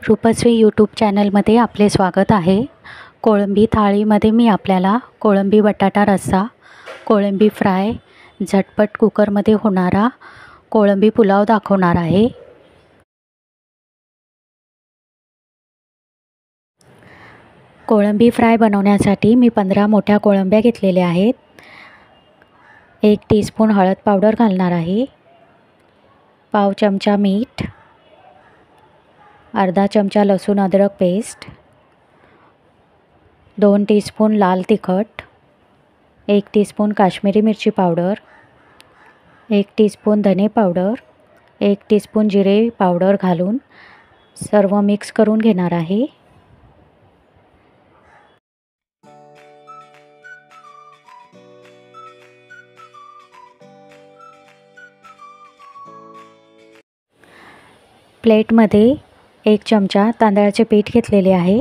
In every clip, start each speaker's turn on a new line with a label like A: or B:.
A: Rupashree YouTube चॅनलमध्ये आपले स्वागत आहे। कोळंबी थाळीमध्ये मी आपल्याला कोळंबी बटाटा रस्सा, कोळंबी फ्राय, झटपट कुकरमध्ये होणारा कोळंबी पुलाव दाखवणार आहे। कोळंबी फ्राय बनवण्यासाठी मी 15 मोठ्या कोळंब्या घेतलेल्या आहेत। 1 टीस्पून हळद पावडर घालणार आहे, पाव चमचा मीठ, अर्धा चमचा लसूण अद्रक पेस्ट, 2 टीस्पून लाल तिखट, 1 टीस्पून काश्मीरी मिरची पावडर, 1 टीस्पून धने पावडर, 1 टीस्पून जिरे पावडर घालून सर्व मिक्स करून घेणार आहे। प्लेटमध्ये 1 चमचा तांदळाचे पीठ घेतलेले आहे,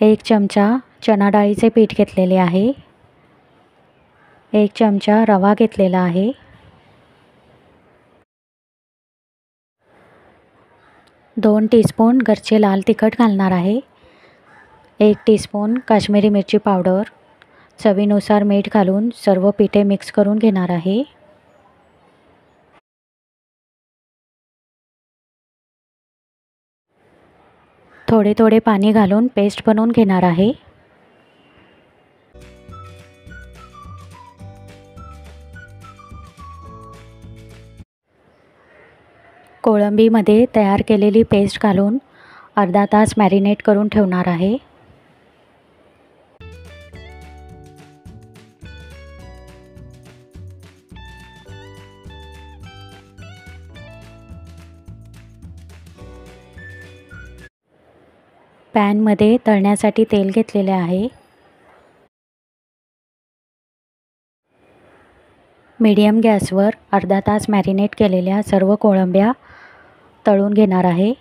A: 1 चमचा चणा डाळीचे पीठ घेतलेले आहे, 1 चमचा रवा घेतलेला आहे, 2 टीस्पून घरचे लाल तिखट घालणार आहे, 1 टीस्पून काश्मीरी मिरची पावडर, चवीनुसार मीठ घालून सर्व पीठे मिक्स करून घेणार आहे। थोडे थोडे पाणी घालून पेस्ट बनवून घेणार आहे। कोळंबीमध्ये तयार केलेली पेस्ट घालून अर्धा तास मॅरिनेट करून ठेवणार आहे। पॅनमध्ये तळण्यासाठी तेल घेतलेले आहे। मीडियम गॅसवर अर्धा तास मॅरिनेट केलेल्या सर्व कोळंब्या तळून घेणार आहे।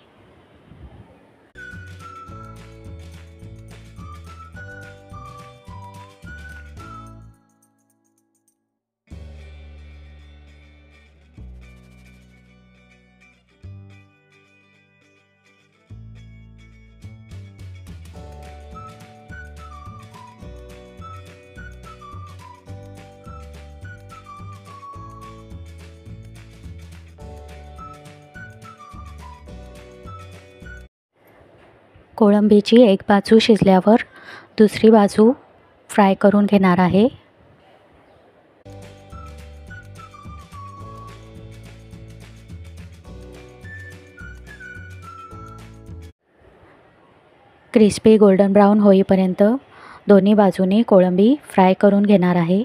A: कोळंबीची एक बाजू शिजल्यावर दुसरी बाजू फ्राय करून घेणार आहे। क्रिस्पी गोल्डन ब्राउन होईपर्यंत दोन्ही बाजूनी कोळंबी फ्राय करून घेणार आहे।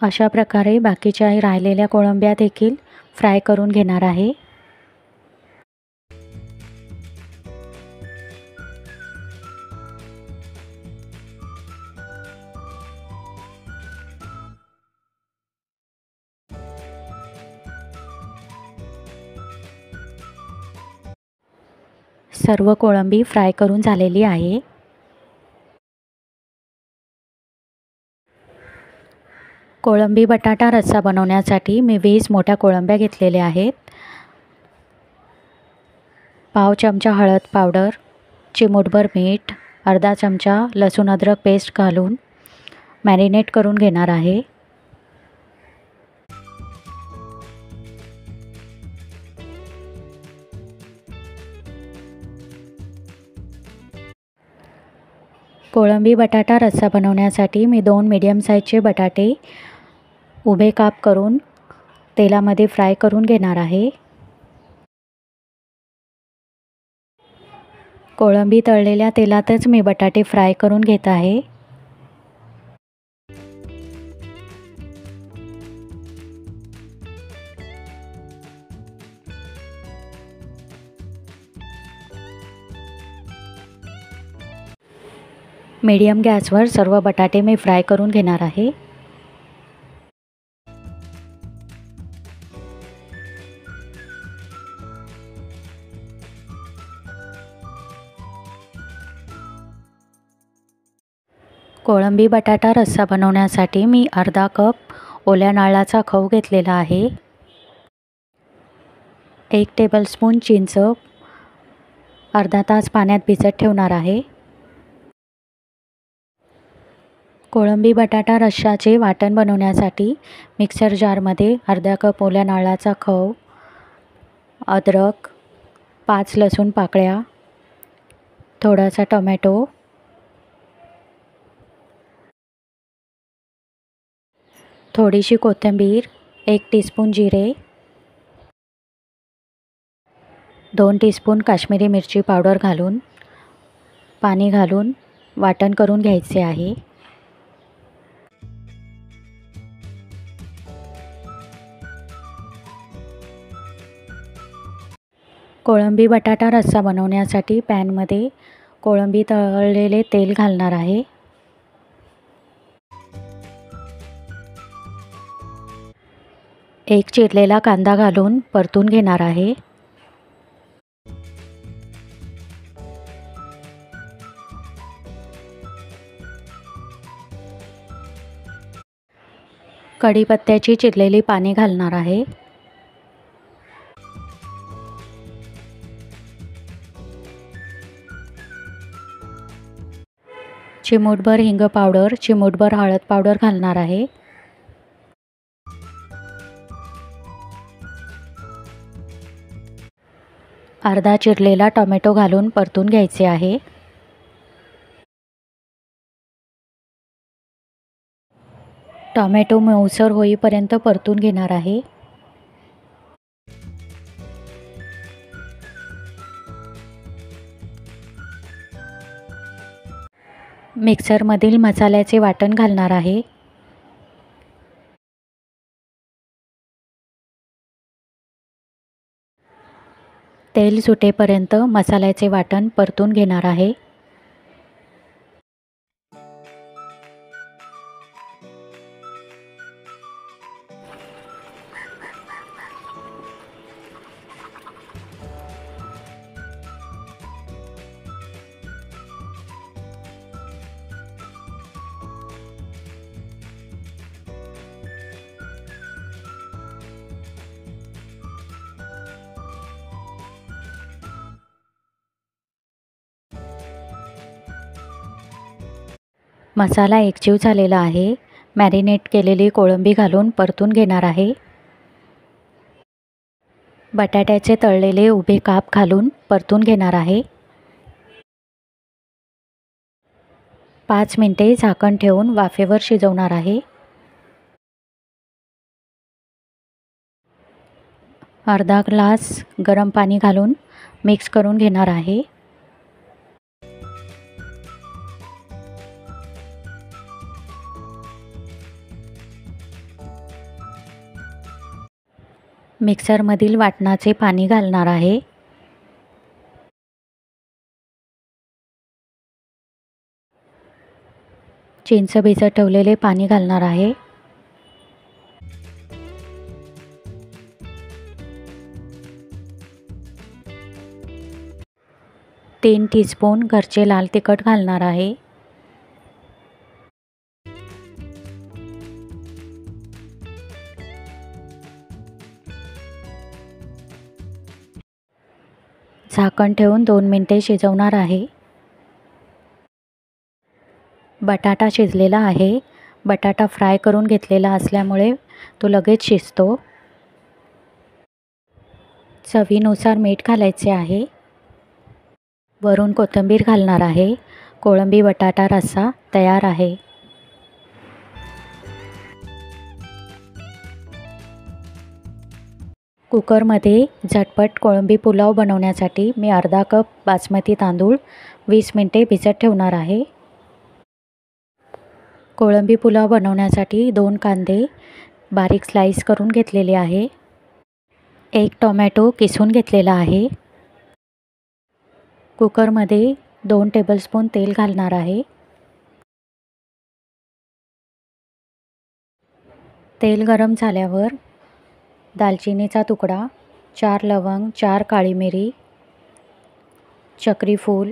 A: अशा प्रकारे बाकीच्या राहिलेल्या कोळंब्या देखील फ्राय करून घेणार आहे। सर्व कोळंबी फ्राय करून झालेली आहे। कोळंबी बटाटा रस्सा बनवण्यासाठी मी 20 मोठ्या कोळंब्या घेतलेल्या आहेत। पाव चमचा हळद पावडर, चिमूटभर मीठ, अर्धा चमचा लसूण अद्रक पेस्ट घालून मॅरिनेट करून घेणार आहे। कोळंबी बटाटा रस्सा बनवण्यासाठी मी 2 मीडियम साईजचे बटाटे उभे काप करून तेलामध्ये फ्राय करून घेणार आहे। कोळंबी तळलेल्या तेलातच मी बटाटे फ्राय करून घेत आहे। मीडियम गॅसवर सर्व बटाटे मी फ्राय करून घेणार आहे। कोळंबी बटाटा रस्सा बनवण्यासाठी मी अर्धा कप ओल्या नारळाचा खव घेतलेला आहे. 1 टेबलस्पून चिंच अर्धा तास पाण्यात भिजत ठेवणार आहे. कोळंबी बटाटा रश्शाचे वाटण बनवण्यासाठी मिक्सर जारमध्ये अर्धा कप ओल्या नारळाचा खव, अद्रक, 5 लसूण पाकळ्या, थोडासा टोमॅटो, थोडीशी कोथिंबीर, 1 टीस्पून जिरे, 2 टीस्पून काश्मीरी मिरची पावडर घालून पाणी घालून वाटण करून घ्यायचे आहे. कोळंबी बटाटा रस्सा बनवण्यासाठी पॅनमध्ये कोळंबी तळलेले तेल घालणार आहे. एक चिरलेला कांदा घालून परतून घेणार आहे. कढीपत्त्याची चिरलेली पाने घालणार आहे. चिमूटभर हिंग पावडर, चिमूटभर हळद पावडर घालणार आहे. अर्धा चिरलेला टोमॅटो घालून परतून घ्यायचे आहे. टोमॅटो मऊसर होईपर्यंत परतून घेणार आहे. मिक्सरमधील मसाल्याचे वाटण घालणार आहे. तेल सुटेपर्यंत मसाल्याचे वाटण परतून घेणार आहे. मसाला एकजीव झालेला आहे. मॅरिनेट केलेली कोळंबी घालून परतून घेणार आहे. बटाट्याचे तळलेले उभे काप घालून परतून घेणार आहे. 5 मिनिटे झाकण ठेवून वाफेवर शिजवणार आहे. अर्धा ग्लास गरम पाणी घालून मिक्स करून घेणार आहे. मिक्सरमधील वाटणाचे पाणी घालणार आहे. चिंच भिजत ठेवलेले पाणी घालणार आहे. तीन टीस्पून घरचे लाल तिखट घालणार आहे. झाकण ठेवून 2 मिनिटे शिजवणार आहे. बटाटा शिजलेला आहे. बटाटा फ्राय करून घेतलेला असल्यामुळे तो लगेच शिजतो. चवीनुसार मीठ घालायचे आहे. वरून कोथिंबीर घालणार आहे. कोळंबी बटाटा रस्सा तयार आहे. कुकरमध्ये झटपट कोळंबी पुलाव बनवण्यासाठी मी अर्धा कप बासमती तांदूळ 20 मिनिटे भिजत ठेवणार आहे. कोळंबी पुलाव बनवण्यासाठी 2 कांदे बारीक स्लाइस करून घेतलेले आहे. 1 टोमॅटो किसून घेतलेला आहे. कुकरमध्ये 2 टेबलस्पून तेल घालणार आहे. तेल गरम झाल्यावर दालचिनीचा तुकडा, 4 लवंग, 4 काळी मिरी, चक्री फूल,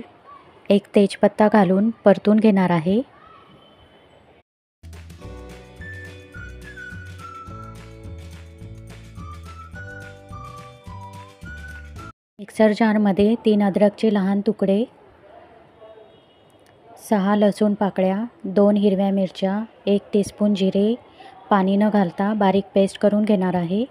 A: 1 तेजपत्ता घालून परतून घेणार आहे. मिक्सर जारमध्ये 3 अद्रकचे लहान तुकडे, 6 लसूण पाकळ्या, 2 हिरव्या मिरच्या, 1 टीस्पून जिरे, पाणी न घालता बारीक पेस्ट करून घेणार आहे.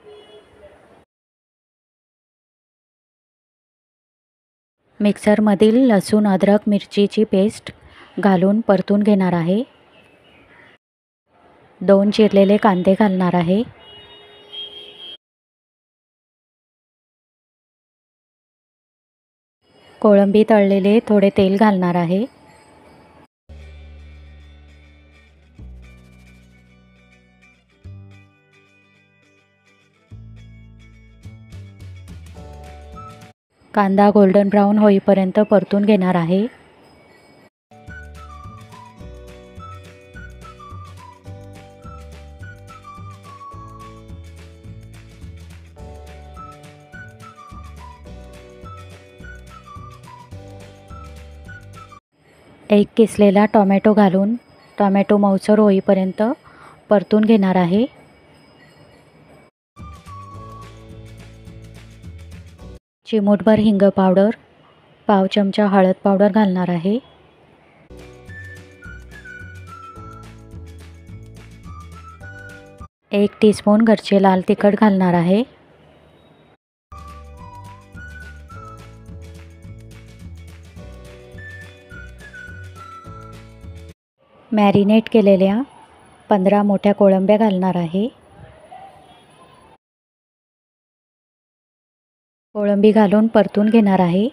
A: मिक्सरमधील लसूण अद्रक मिरचीची पेस्ट घालून परतून घेणार आहे. 2 चिरलेले कांदे घालणार आहे. कोळंबी तळलेले थोडे तेल घालणार आहे. कांदा गोल्डन ब्राऊन होईपर्यंत परतून घेणार आहे. एक किसलेला टोमॅटो घालून टोमॅटो मऊसर होईपर्यंत परतून घेणार आहे. चिमूटभर हिंग पावडर, पाव चमचा हळद पावडर घालणार आहे. एक टीस्पून घरचे लाल तिखट घालणार आहे. मॅरिनेट केलेल्या 15 मोठ्या कोळंब्या घालणार आहे. कोळंबी घालून परतून घेणार आहे.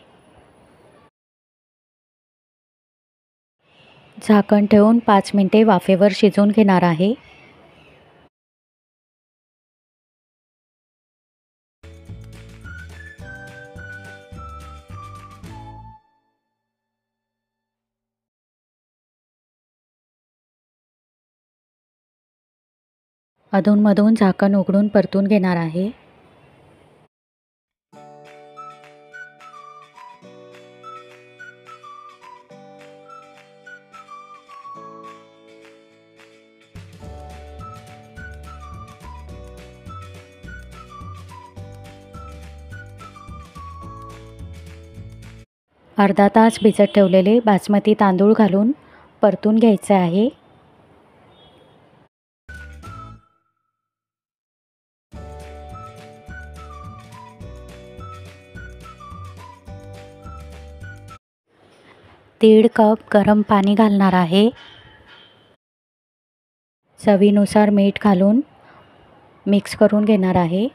A: झाकण ठेवून 5 मिनिटे वाफेवर शिजवून घेणार आहे. अधूनमधून झाकण उघडून परतून घेणार आहे. अर्धा तास भिजत ठेवलेले बासमती तांदूळ घालून परतून घ्यायचे आहे. दीड कप गरम पाणी घालणार आहे. चवीनुसार मीठ घालून मिक्स करून घेणार आहे.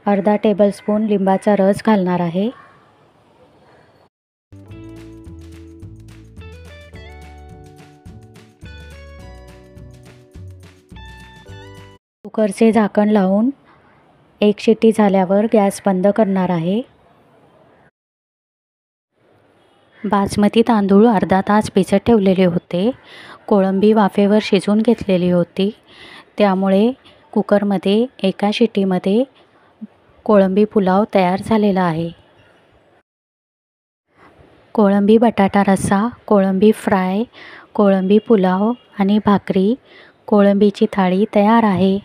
A: अर्धा टेबलस्पून लिंबाचा रस घालणार आहे. कुकरचे झाकण लावून 1 शिट्टी झाल्यावर गॅस बंद करणार आहे. बासमती तांदूळ अर्धा तास भिजत ठेवलेले होते. कोळंबी वाफेवर शिजवून घेतलेली होती, त्यामुळे कुकरमध्ये एका शिट्टीमध्ये कोळंबी पुलाव तयार झालेला आहे. कोळंबी बटाटा रस्सा, कोळंबी फ्राय, कोळंबी पुलाव आणि भाकरी, कोळंबीची थाळी तयार आहे.